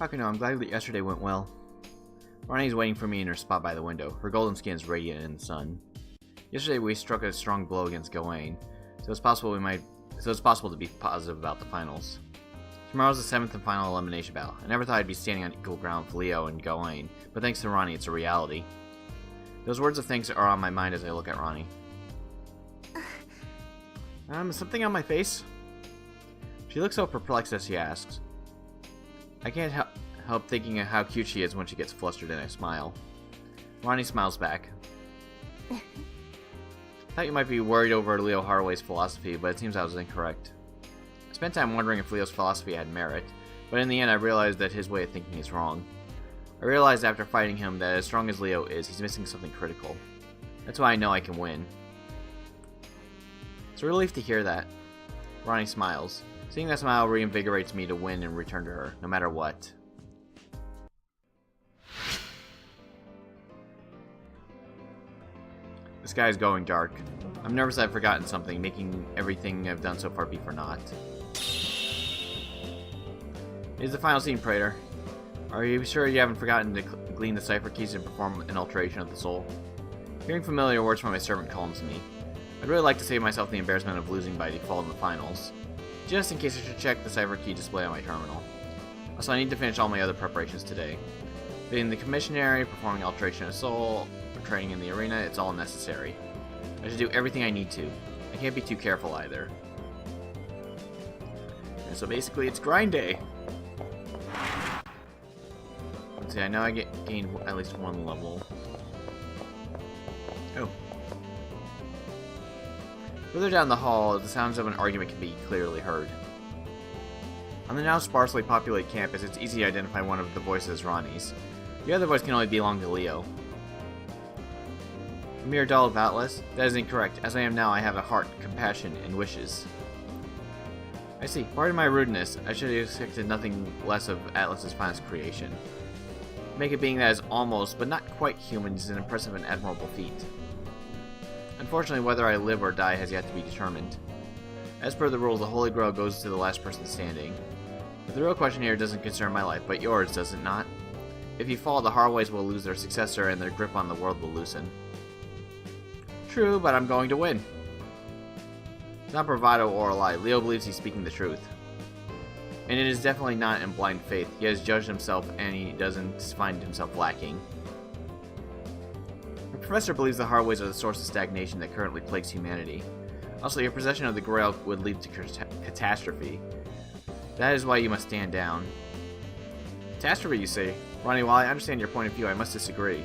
Hakuno, I'm glad that yesterday went well. Ronnie's waiting for me in her spot by the window. Her golden skin is radiant in the sun. Yesterday we struck a strong blow against Gawain, so it's possible to be positive about the finals. Tomorrow's the 7th and final elimination battle. I never thought I'd be standing on equal ground with Leo and Gawain, but thanks to Ronnie, it's a reality. Those words of thanks are on my mind as I look at Ronnie. Something on my face? She looks so perplexed as she asks. I can't help thinking of how cute she is when she gets flustered, and I smile. Ronnie smiles back. I thought you might be worried over Leo Haraway's philosophy, but it seems I was incorrect. I spent time wondering if Leo's philosophy had merit, but in the end I realized that his way of thinking is wrong. I realized after fighting him that as strong as Leo is, he's missing something critical. That's why I know I can win. It's a relief to hear that. Ronnie smiles. Seeing that smile reinvigorates me to win and return to her, no matter what. The sky is going dark. I'm nervous I've forgotten something, making everything I've done so far be for naught. It is the final scene, Praetor. Are you sure you haven't forgotten to glean the cipher keys and perform an alteration of the soul? Hearing familiar words from my servant calms me. I'd really like to save myself the embarrassment of losing by default in the finals, just in case I should check the cipher key display on my terminal. Also, I need to finish all my other preparations today. Being the commissionary, performing alteration of soul, or training in the arena, it's all necessary. I should do everything I need to. I can't be too careful either. And so basically it's grind day. Let's see, I know I gained at least one level. Oh. Further down the hall, the sounds of an argument can be clearly heard. On the now sparsely populated campus, it's easy to identify one of the voices as Ronnie's. The other voice can only belong to Leo. A mere doll of Atlas? That is incorrect. As I am now, I have a heart, compassion, and wishes. I see. Pardon my rudeness. I should have expected nothing less of Atlas's finest creation. To make a being that is almost, but not quite human is an impressive and admirable feat. Unfortunately, whether I live or die has yet to be determined. As per the rules, the Holy Grail goes to the last person standing. But the real question here doesn't concern my life, but yours, does it not? If you fall, the Haraways will lose their successor and their grip on the world will loosen. True, but I'm going to win. It's not bravado or a lie. Leo believes he's speaking the truth. And it is definitely not in blind faith. He has judged himself and he doesn't find himself lacking. The professor believes the Haraways are the source of stagnation that currently plagues humanity. Also, your possession of the Grail would lead to catastrophe. That is why you must stand down. Catastrophe, you say? Ronnie, while I understand your point of view, I must disagree.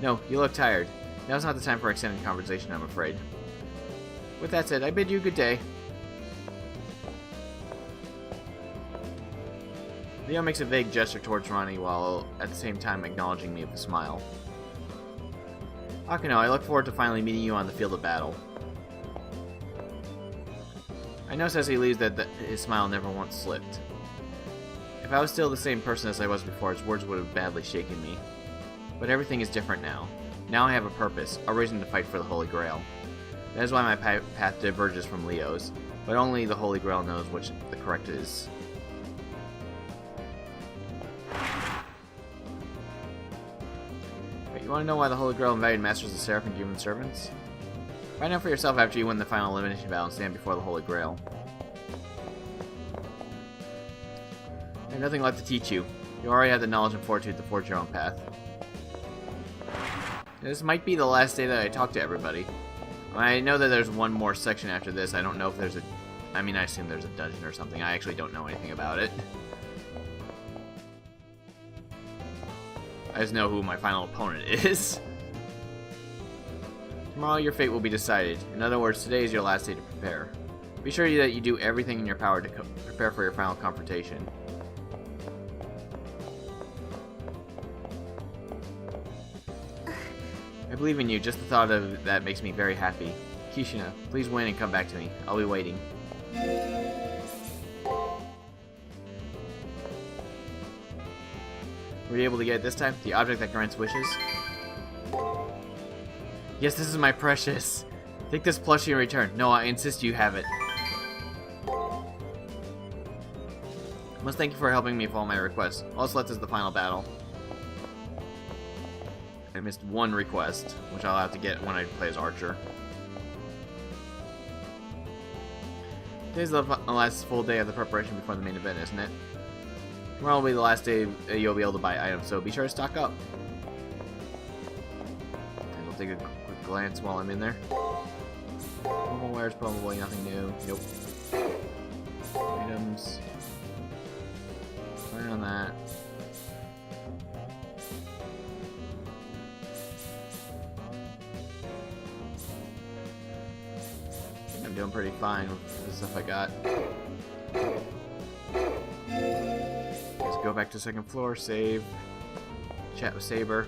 No, you look tired. Now's not the time for extended conversation, I'm afraid. With that said, I bid you good day. Leo makes a vague gesture towards Ronnie while at the same time acknowledging me with a smile. Hakuno, I look forward to finally meeting you on the field of battle. I notice as he leaves that his smile never once slipped. If I was still the same person as I was before, his words would have badly shaken me. But everything is different now. Now I have a purpose, a reason to fight for the Holy Grail. That is why my path diverges from Leo's, but only the Holy Grail knows which the correct is. But you want to know why the Holy Grail invited Masters of Seraph and human servants? Find out for yourself after you win the final elimination battle and stand before the Holy Grail. I have nothing left to teach you. You already have the knowledge and fortitude to forge your own path. This might be the last day that I talk to everybody. I know that there's one more section after this. I don't know if there's a... I mean, I assume there's a dungeon or something. I actually don't know anything about it. I just know who my final opponent is. Tomorrow your fate will be decided. In other words, today is your last day to prepare. Be sure that you do everything in your power to prepare for your final confrontation. I believe in you. Just the thought of that makes me very happy. Kishina, please win and come back to me. I'll be waiting. Were you able to get it this time? The object that grants wishes? Yes, this is my precious. Take this plushie in return. No, I insist you have it. Must thank you for helping me follow my request. All that's left is the final battle. I missed one request, which I'll have to get when I play as Archer. Today's the last full day of the preparation before the main event, isn't it? Tomorrow will be the last day you'll be able to buy items, so be sure to stock up. And I'll take a quick glance while I'm in there. Normal wear is probably nothing new. Nope. Items. Learn on that. I'm doing pretty fine with the stuff I got. Let's go back to the second floor, save, chat with Saber.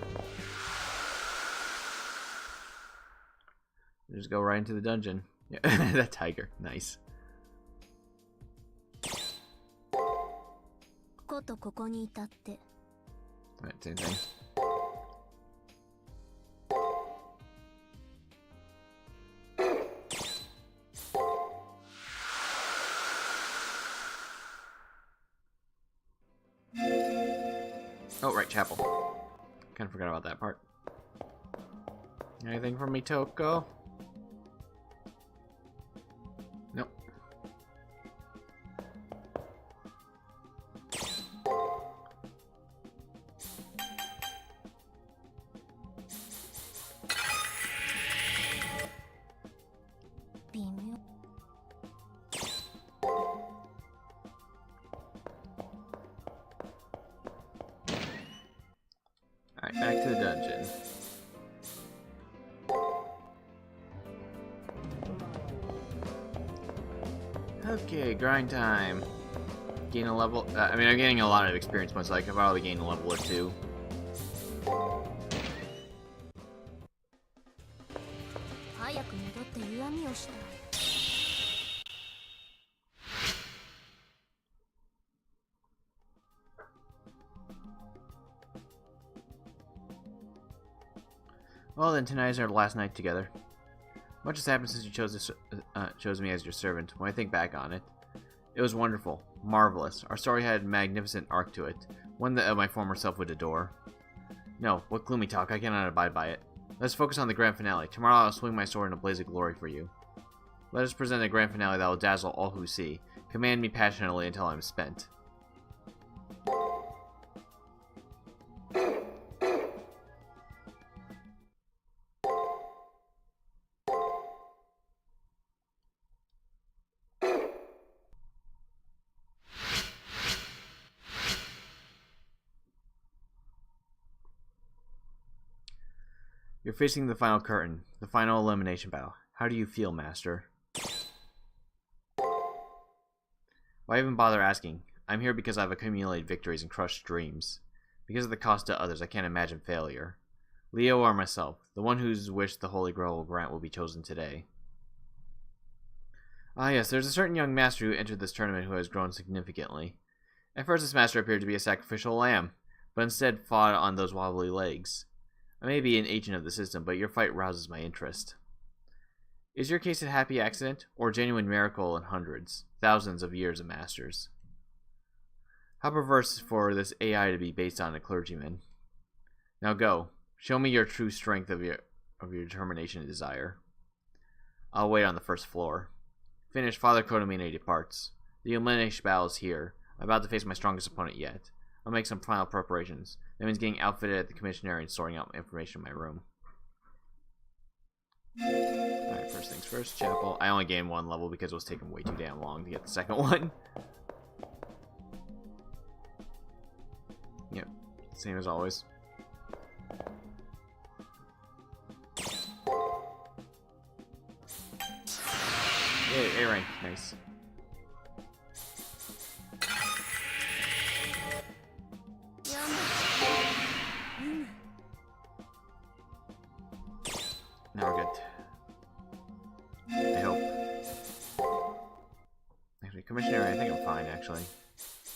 Just go right into the dungeon. Yeah, that tiger, nice. Alright, same thing. Oh, right, chapel. Kind of forgot about that part. Anything from me, Toko? Nope. Alright, back to the dungeon. Okay, grind time. Gain a level. I mean, I'm getting a lot of experience points. Like, I've already gained a level or two. Well then, tonight is our last night together. Much has happened since you chose me as your servant. When I think back on it, it was wonderful, marvelous. Our story had a magnificent arc to it, one that my former self would adore. No, what gloomy talk, I cannot abide by it. Let's focus on the grand finale. Tomorrow I'll swing my sword in a blaze of glory for you. Let us present a grand finale that will dazzle all who see. Command me passionately until I am spent. You're facing the final curtain, the final elimination battle. How do you feel, Master? Why even bother asking? I'm here because I've accumulated victories and crushed dreams. Because of the cost to others, I can't imagine failure. Leo or myself, the one whose wish the Holy Grail will grant will be chosen today. Ah yes, there's a certain young master who entered this tournament who has grown significantly. At first this master appeared to be a sacrificial lamb, but instead fought on those wobbly legs. I may be an agent of the system, but your fight rouses my interest. Is your case a happy accident, or a genuine miracle in hundreds, thousands of years of masters? How perverse for this AI to be based on a clergyman. Now go, show me your true strength of your determination and desire. I'll wait on the first floor. Finish, Father Kodomine departs. The elimination battle is here. I'm about to face my strongest opponent yet. I'll make some final preparations. That means getting outfitted at the commissionary and sorting out information in my room. Alright, first things first, chapel. I only gained one level because it was taking way too damn long to get the second one. Yep, same as always. Yay, A rank, nice. Now we're good. I hope. Actually, commissioner, I think I'm fine, actually.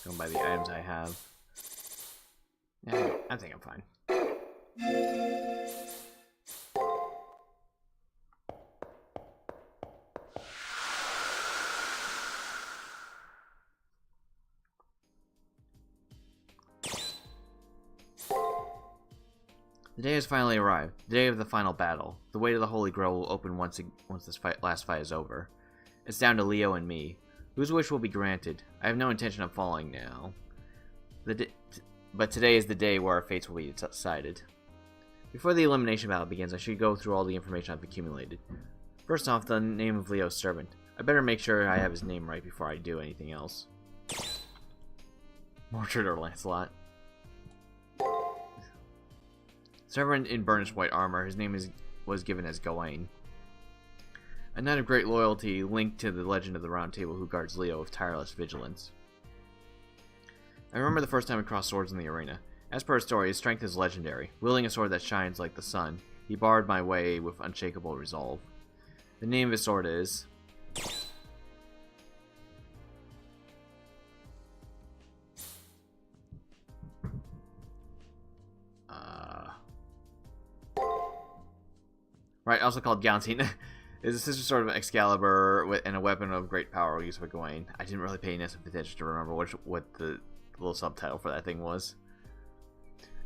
Going by the items I have. Yeah, I think I'm fine. The day has finally arrived. The day of the final battle. The way to the Holy Grail will open once this last fight is over. It's down to Leo and me. Whose wish will be granted? I have no intention of falling now. But today is the day where our fates will be decided. Before the elimination battle begins, I should go through all the information I've accumulated. First off, the name of Leo's servant. I better make sure I have his name right before I do anything else. Mordred or Lancelot. Servant in burnished white armor, his name was given as Gawain. A knight of great loyalty linked to the legend of the Round Table who guards Leo with tireless vigilance. I remember the first time we crossed swords in the arena. As per his story, his strength is legendary. Wielding a sword that shines like the sun, he barred my way with unshakable resolve. The name of his sword is... Right, also called Gawain. Is a sister sword of Excalibur and a weapon of great power used by Gawain. I didn't really pay enough attention to remember what the little subtitle for that thing was.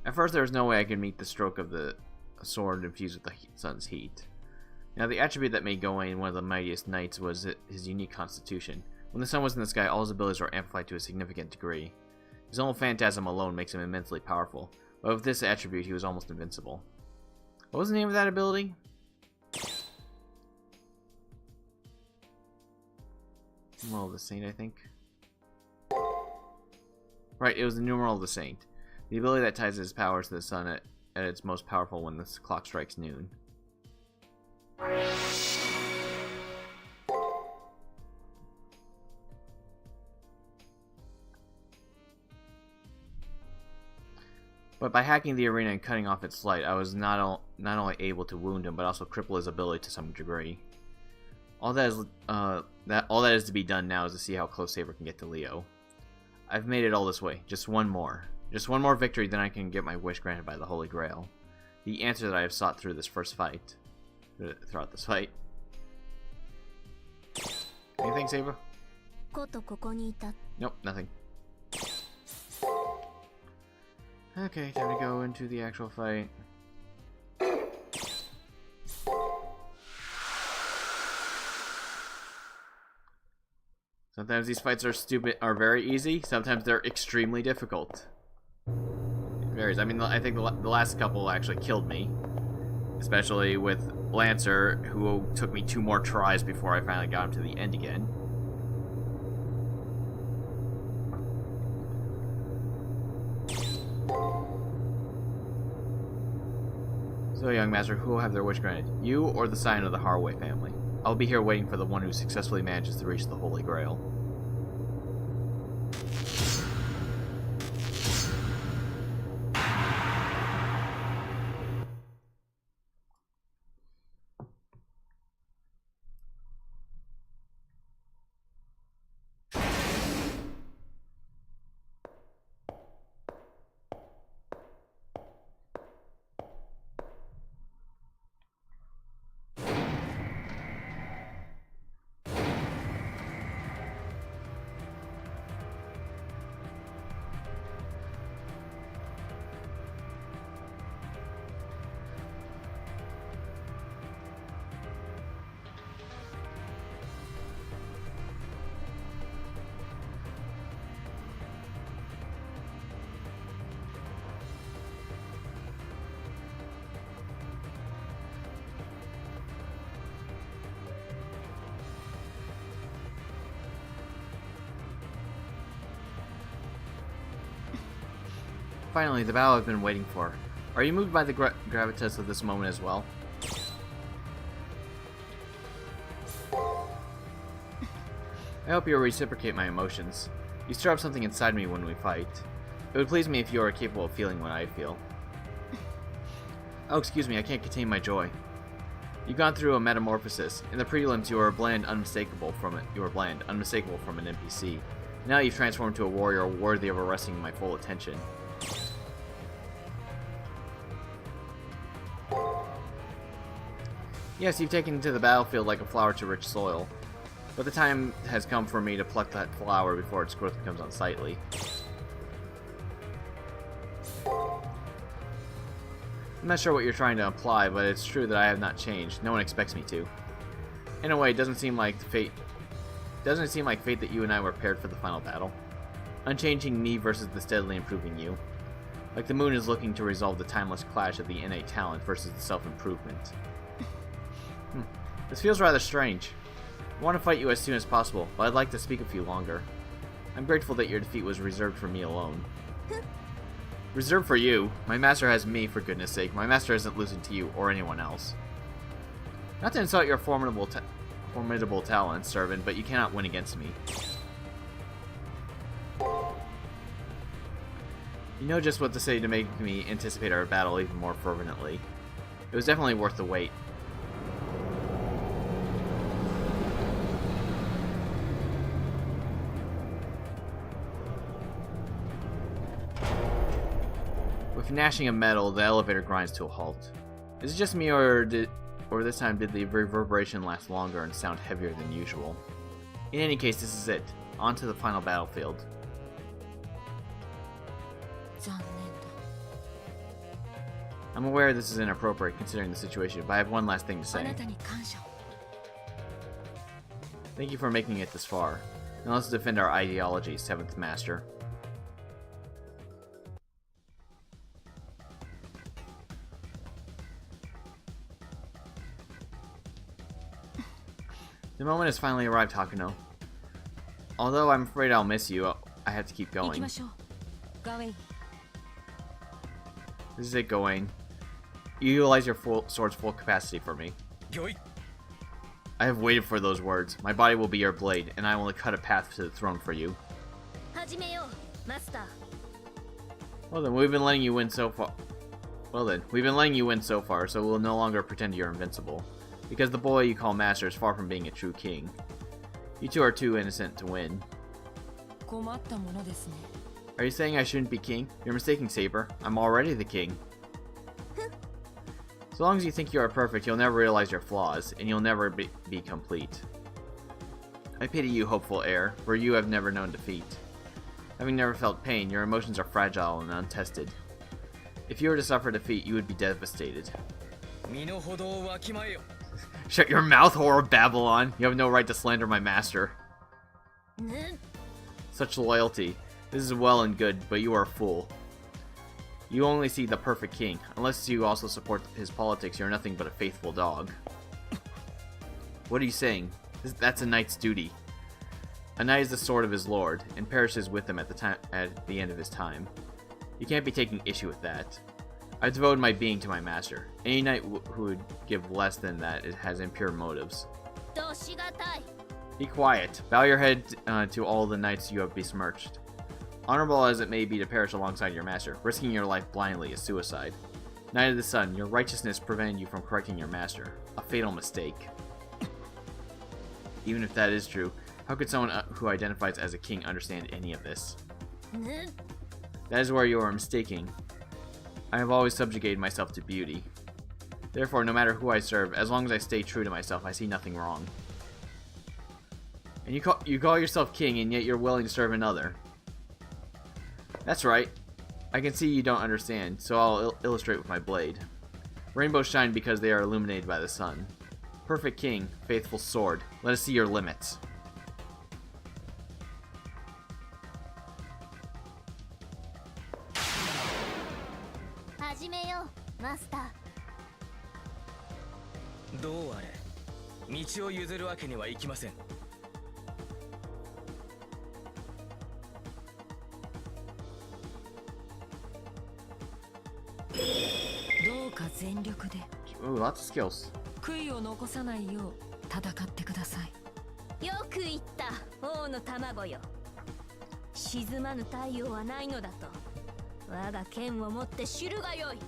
At first, there was no way I could meet the stroke of the sword infused with the sun's heat. Now, the attribute that made Gawain one of the mightiest knights was his unique constitution. When the sun was in the sky, all his abilities were amplified to a significant degree. His own phantasm alone makes him immensely powerful, but with this attribute, he was almost invincible. What was the name of that ability? Numeral of the Saint, I think. Right, it was the Numeral of the Saint. The ability that ties his powers to the sun at its most powerful when the clock strikes noon. But by hacking the arena and cutting off its light, I was not only able to wound him, but also cripple his ability to some degree. All that is to be done now is to see how close Saber can get to Leo. I've made it all this way. Just one more victory, then I can get my wish granted by the Holy Grail. The answer that I have sought throughout this fight. Anything, Saber? Nope, nothing. Okay, time to go into the actual fight. Sometimes these fights are very easy. Sometimes they're extremely difficult. It varies. I mean, I think the last couple actually killed me, especially with Lancer, who took me 2 more tries before I finally got him to the end again. So, young master, who will have their wish granted? You or the Scion of the Haraway family? I'll be here waiting for the one who successfully manages to reach the Holy Grail. Finally, the battle I've been waiting for. Are you moved by the gravitas of this moment as well? I hope you'll reciprocate my emotions. You stir up something inside me when we fight. It would please me if you are capable of feeling what I feel. Oh, excuse me, I can't contain my joy. You've gone through a metamorphosis. In the prelims, you were unmistakable from an NPC. Now you've transformed to a warrior worthy of arresting my full attention. Yes, you've taken to the battlefield like a flower to rich soil, but the time has come for me to pluck that flower before its growth becomes unsightly. I'm not sure what you're trying to imply, but it's true that I have not changed. No one expects me to. In a way, it doesn't seem like fate that you and I were paired for the final battle. Unchanging me versus the steadily improving you. Like the moon is looking to resolve the timeless clash of the innate talent versus the self-improvement. This feels rather strange. I want to fight you as soon as possible, but I'd like to speak with you longer. I'm grateful that your defeat was reserved for me alone. Reserved for you? My master has me, for goodness sake. My master isn't losing to you or anyone else. Not to insult your formidable talent, servant, but you cannot win against me. You know just what to say to make me anticipate our battle even more fervently. It was definitely worth the wait. With gnashing of metal, the elevator grinds to a halt. Is it just me, or this time did the reverberation last longer and sound heavier than usual? In any case, this is it. On to the final battlefield. I'm aware this is inappropriate considering the situation, but I have one last thing to say. Thank you for making it this far. Now let's defend our ideology, 7th Master. The moment has finally arrived, Hakuno. Although I'm afraid I'll miss you, I have to keep going. This is it, Gawain. You utilize your sword's full capacity for me. I have waited for those words. My body will be your blade, and I will cut a path to the throne for you. Well then, we've been letting you win so far. So we'll no longer pretend you're invincible. Because the boy you call master is far from being a true king. You two are too innocent to win. Are you saying I shouldn't be king? You're mistaken, Saber. I'm already the king. So long as you think you are perfect, you'll never realize your flaws, and you'll never be complete. I pity you, hopeful heir, for you have never known defeat. Having never felt pain, your emotions are fragile and untested. If you were to suffer defeat, you would be devastated. Shut your mouth, whore of Babylon! You have no right to slander my master. Such loyalty. This is well and good, but you are a fool. You only see the perfect king. Unless you also support his politics, you're nothing but a faithful dog. What are you saying? That's a knight's duty. A knight is the sword of his lord, and perishes with him at the end of his time. You can't be taking issue with that. I devoted my being to my master. Any knight who would give less than that has impure motives. Be quiet. Bow your head to all the knights you have besmirched. Honorable as it may be to perish alongside your master, risking your life blindly is suicide. Knight of the Sun, your righteousness prevented you from correcting your master. A fatal mistake. Even if that is true, how could someone who identifies as a king understand any of this? That is where you are mistaken. I have always subjugated myself to beauty. Therefore, no matter who I serve, as long as I stay true to myself, I see nothing wrong. And you call yourself king, and yet you're willing to serve another. That's right. I can see you don't understand, so I'll illustrate with my blade. Rainbows shine because they are illuminated by the sun. Perfect king, faithful sword, let us see your limits. Ooh, lots of skills. 悔いを残さないよう戦ってください。よく言った、王の卵よ。沈まぬ太陽はないのだと。我が剣を持って知るがよい。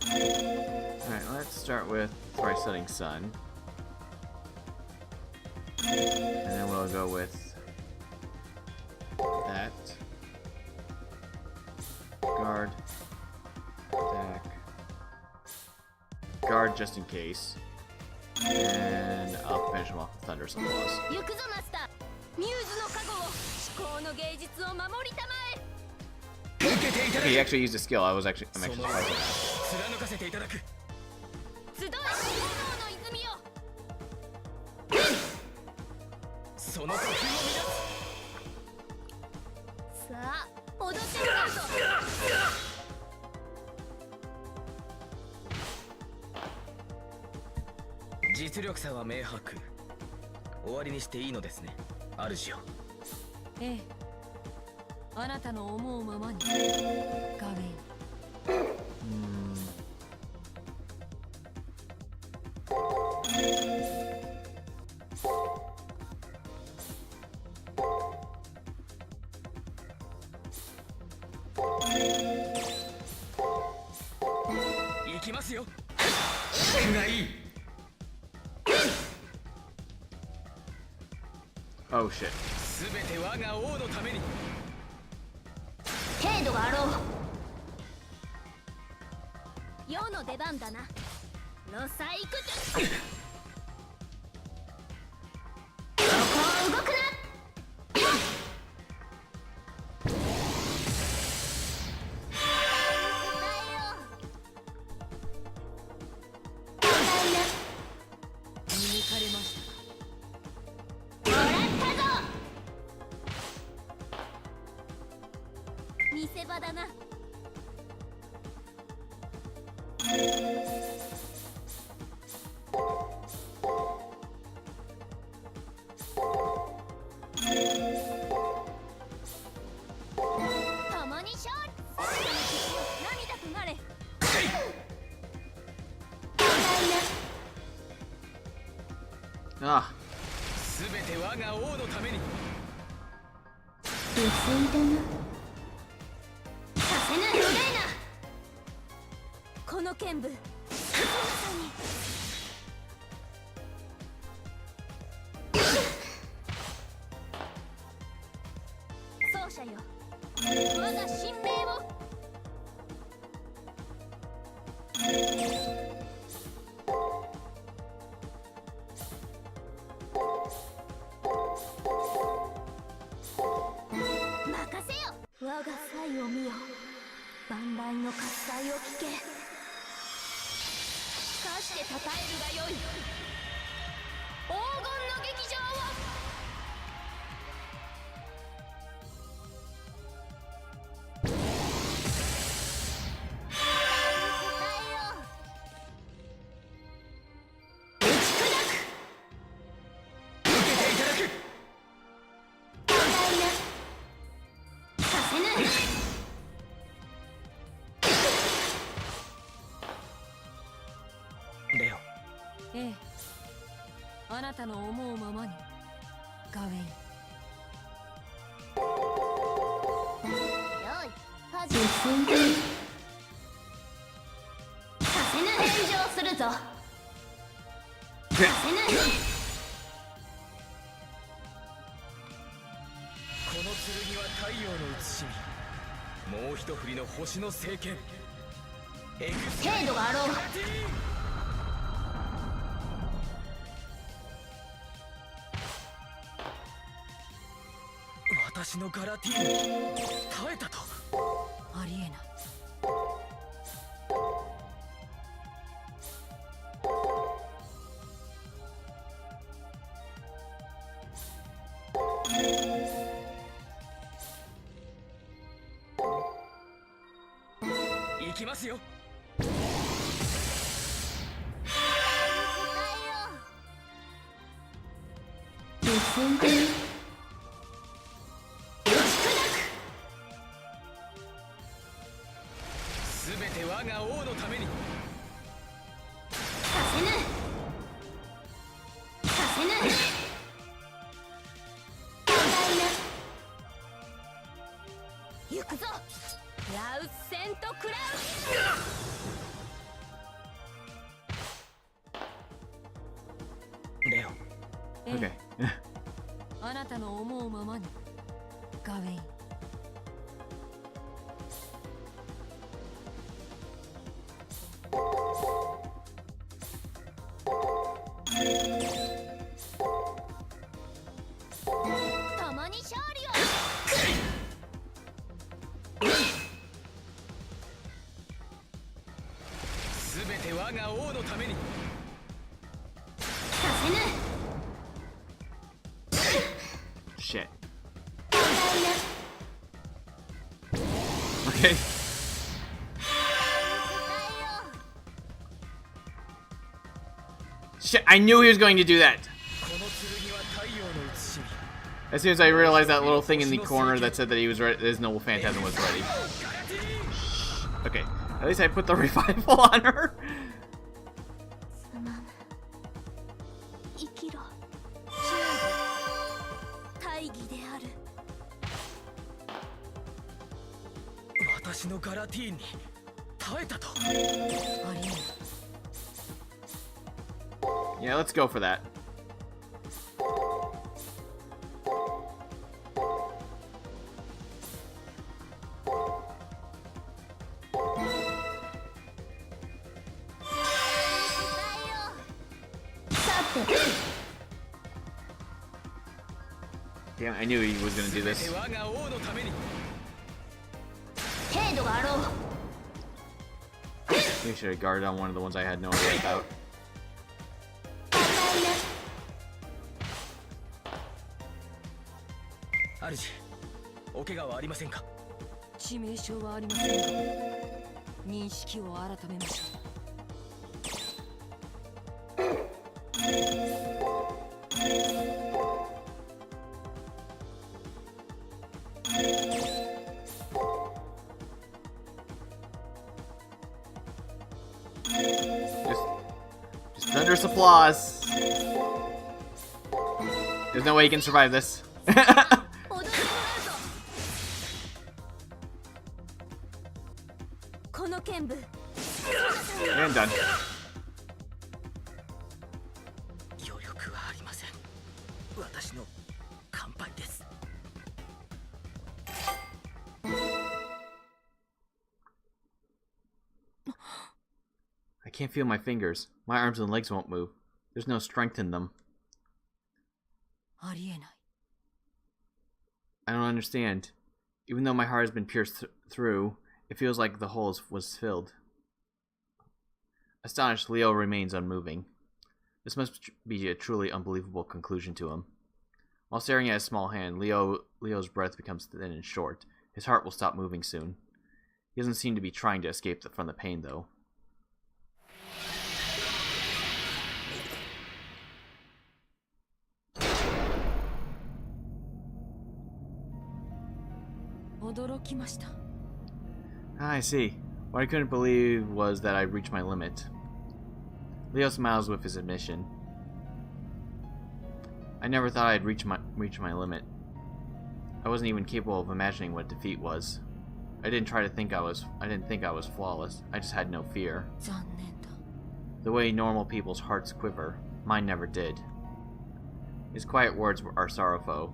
Alright, let's start with Thrice Setting Sun. And then we'll go with that. Guard. Attack. Guard just in case. And I'll finish him off with Thunder Sun Plus. Okay, he actually used a skill. I'm actually surprised at that. 貫かせていただく。集え炎の泉よ。その呼吸を乱す。さあ踊ってみるぞ。実力差は明白。終わりにしていいのですね、主よ。ええ、あなたの思うままに。ガウェイン。行きますよ。がいい。Oh shit. すべて我が王のために。程度があろう。世の出番だな。ロサイクトゥ。そこを動くな。見抜かれましたか。もらったぞ。見せ場だな。共に勝利。涙となれ。Ah. すべて我が王のために。薄いだな。させぬ。無礼な。この剣舞まさに。奏者よ、我が神明を。任せよ。我が才を見よ。万来の喝采を聞け。かして称えるがよい。黄金の劇場を。レオ。ええ、あなたの思うままに。ガウェイン。よい、始め。させぬ。返上するぞ。させぬ。この剣は太陽の写しみ。もう一振りの星の聖剣。程度があろう。私のガラティーヌ耐えたと。ありえない。行きますよ。すべて我が王のために。させぬ。させぬ。行くぞ。ラウセントクラウ。レオ。Okay. あなたの思うままに。ガウェイン。共に勝利を。我が王のために。させぬ。 Shit. Okay. Shit, I knew he was going to do that. この剣は太陽の写しみ。 As soon as I realized that little thing in the corner that said that he was ready, his noble phantasm was ready. Okay, at least I put the revival on her. すまぬ。生きろ。大義である。私のガラティーンに耐えたと。ありえない。 Yeah, let's go for that. Damn, I knew he was gonna do this. 我が王のために。程度があろう。 Maybe I should have guarded on one of the ones I had no idea about. 主、お怪我はありませんか。致命傷はありませんが、認識を改めましょう。 Just thunderous applause. There's no way you can survive this. 踊り子だぞ。この剣舞。 And done. 余力はありません。私の乾杯です。 I can't feel my fingers. My arms and legs won't move. There's no strength in them. ありえない。 I don't understand. Even though my heart has been pierced through, it feels like the hole was filled. Astonished, Leo remains unmoving. This must be a truly unbelievable conclusion to him. While staring at his small hand, Leo's breath becomes thin and short. His heart will stop moving soon. He doesn't seem to be trying to escape from the pain, though. I see. What I couldn't believe was that I'd reached my limit. Leo smiles with his admission. I never thought I'd reach my limit. I wasn't even capable of imagining what defeat was. I didn't think I was flawless. I just had no fear. 残念だ。 The way normal people's hearts quiver, mine never did. His quiet words are sorrowful,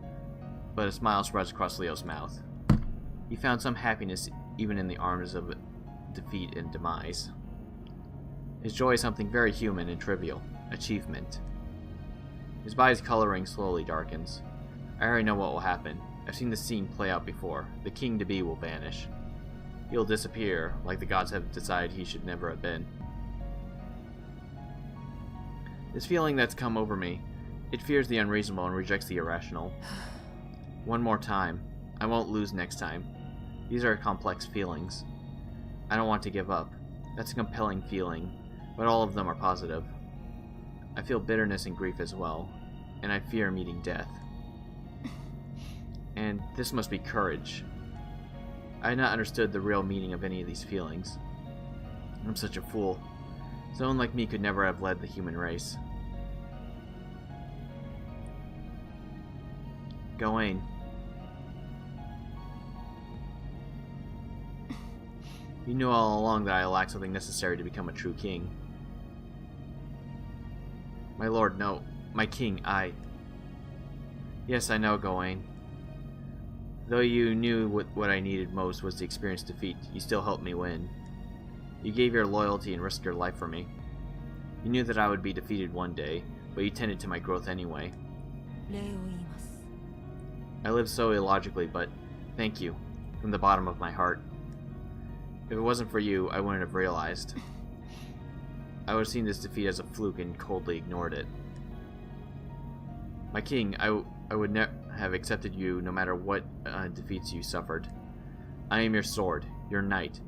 but a smile spreads across Leo's mouth. He found some happiness even in the arms of defeat and demise. His joy is something very human and trivial, achievement. His body's coloring slowly darkens. I already know what will happen. I've seen this scene play out before. The king-to-be will vanish. He'll disappear, like the gods have decided he should never have been. This feeling that's come over me, it fears the unreasonable and rejects the irrational. One more time. I won't lose next time. These are complex feelings. I don't want to give up. That's a compelling feeling, but all of them are positive. I feel bitterness and grief as well, and I fear meeting death. And this must be courage. I had not understood the real meaning of any of these feelings. I'm such a fool. Someone like me could never have led the human race. Gawain. You knew all along that I lacked something necessary to become a true king. My lord, no. My king, I... Yes, I know, Gawain. Though you knew what I needed most was to experience defeat, you still helped me win. You gave your loyalty and risked your life for me. You knew that I would be defeated one day, but you tended to my growth anyway. 礼を言います。 I live so illogically, but thank you, from the bottom of my heart. If it wasn't for you, I wouldn't have realized. I would have seen this defeat as a fluke and coldly ignored it. My king, I would never have accepted you no matter what defeats you suffered. I am your sword, your knight.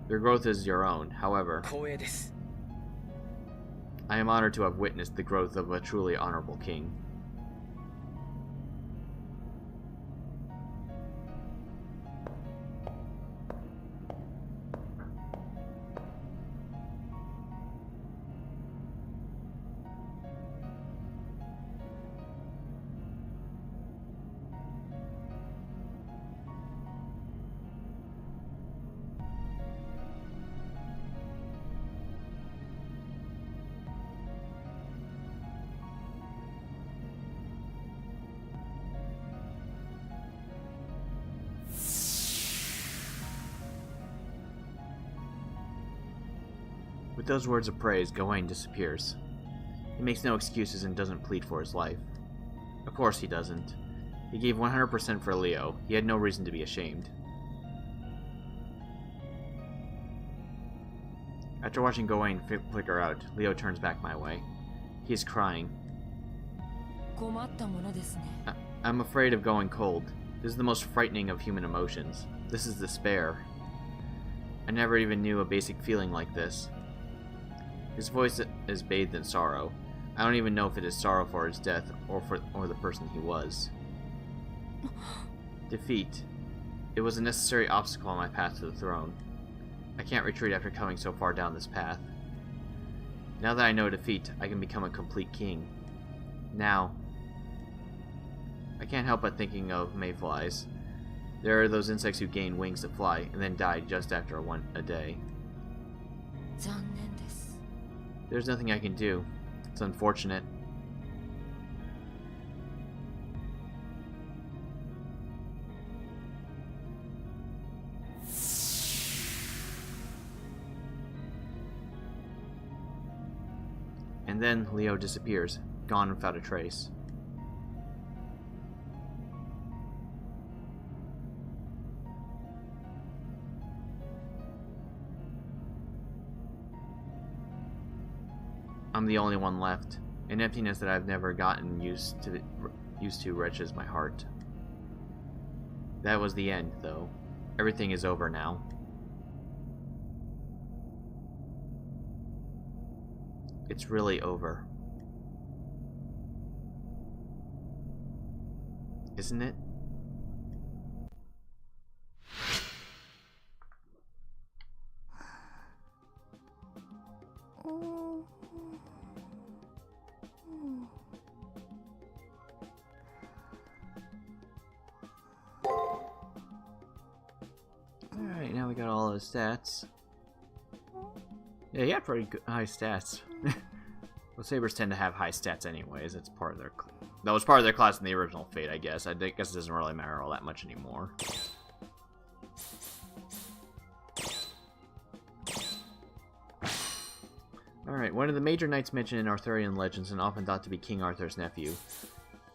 Your growth is your own, however. 光栄です。 I am honored to have witnessed the growth of a truly honorable king. With those words of praise, Gawain disappears. He makes no excuses and doesn't plead for his life. Of course he doesn't. He gave 100% for Leo. He had no reason to be ashamed. After watching Gawain flicker out, Leo turns back my way. He is crying. 困ったものですね。 I'm afraid of going cold. This is the most frightening of human emotions. This is despair. I never even knew a basic feeling like this. His voice is bathed in sorrow. I don't even know if it is sorrow for his death or the person he was. Defeat. It was a necessary obstacle on my path to the throne. I can't retreat after coming so far down this path. Now that I know defeat, I can become a complete king. Now. I can't help but thinking of mayflies. There are those insects who gain wings to fly and then die just after a day. 残念です。 There's nothing I can do. It's unfortunate. And then Leo disappears, gone without a trace. I'm the only one left. An emptiness that I've never gotten used to wrenches my heart. That was the end, though. Everything is over now. It's really over. Isn't it? Alright, now we got all his stats. Yeah, he had pretty good, high stats. Well, sabers tend to have high stats anyways. That's part of their... That was part of their class in the original Fate, I guess. I guess it doesn't really matter all that much anymore. Alright, one of the major knights mentioned in Arthurian legends and often thought to be King Arthur's nephew.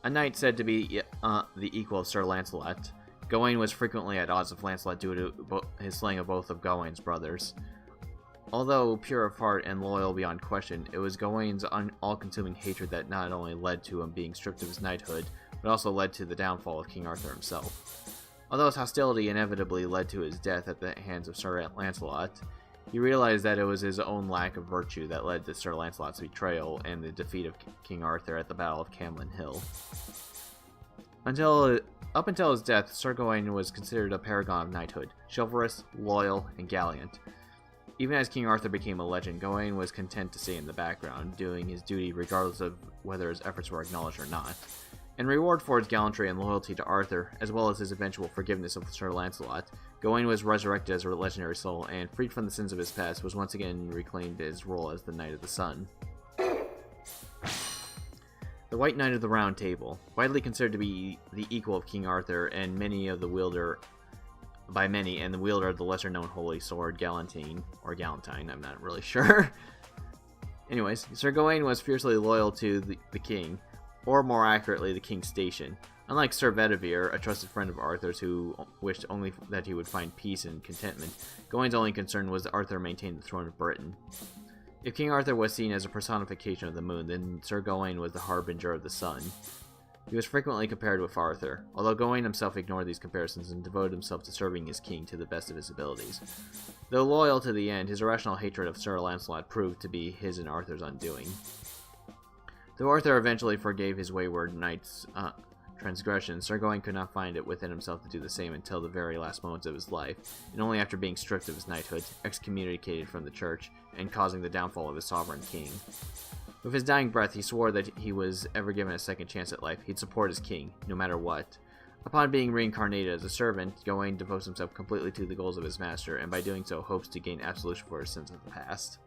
A knight said to be the equal of Sir Lancelot. Gawain was frequently at odds with Lancelot due to his slaying of both of Gawain's brothers. Although pure of heart and loyal beyond question, it was Gawain's all-consuming hatred that not only led to him being stripped of his knighthood, but also led to the downfall of King Arthur himself. Although his hostility inevitably led to his death at the hands of Sir Lancelot, he realized that it was his own lack of virtue that led to Sir Lancelot's betrayal and the defeat of King Arthur at the Battle of Camlin Hill. Up until his death, Sir Gawain was considered a paragon of knighthood, chivalrous, loyal, and gallant. Even as King Arthur became a legend, Gawain was content to stay in the background, doing his duty regardless of whether his efforts were acknowledged or not. In reward for his gallantry and loyalty to Arthur, as well as his eventual forgiveness of Sir Lancelot, Gawain was resurrected as a legendary soul and, freed from the sins of his past, was once again reclaimed his role as the Knight of the Sun. The White Knight of the Round Table, widely considered to be the equal of King Arthur and the wielder of the lesser-known holy sword, Galantine, or Galantine, I'm not really sure. Anyways, Sir Gawain was fiercely loyal to the king, or more accurately, the king's station. Unlike Sir Bedivere, a trusted friend of Arthur's who wished only that he would find peace and contentment, Gawain's only concern was that Arthur maintained the throne of Britain. If King Arthur was seen as a personification of the moon, then Sir Gawain was the harbinger of the sun. He was frequently compared with Arthur, although Gawain himself ignored these comparisons and devoted himself to serving his king to the best of his abilities. Though loyal to the end, his irrational hatred of Sir Lancelot proved to be his and Arthur's undoing. Though Arthur eventually forgave his wayward knight's transgression, Sir Gawain could not find it within himself to do the same until the very last moments of his life, and only after being stripped of his knighthood, excommunicated from the church, and causing the downfall of his sovereign king. With his dying breath, he swore that he was ever given a second chance at life, he'd support his king, no matter what. Upon being reincarnated as a servant, Gawain devotes himself completely to the goals of his master, and by doing so hopes to gain absolution for his sins of the past.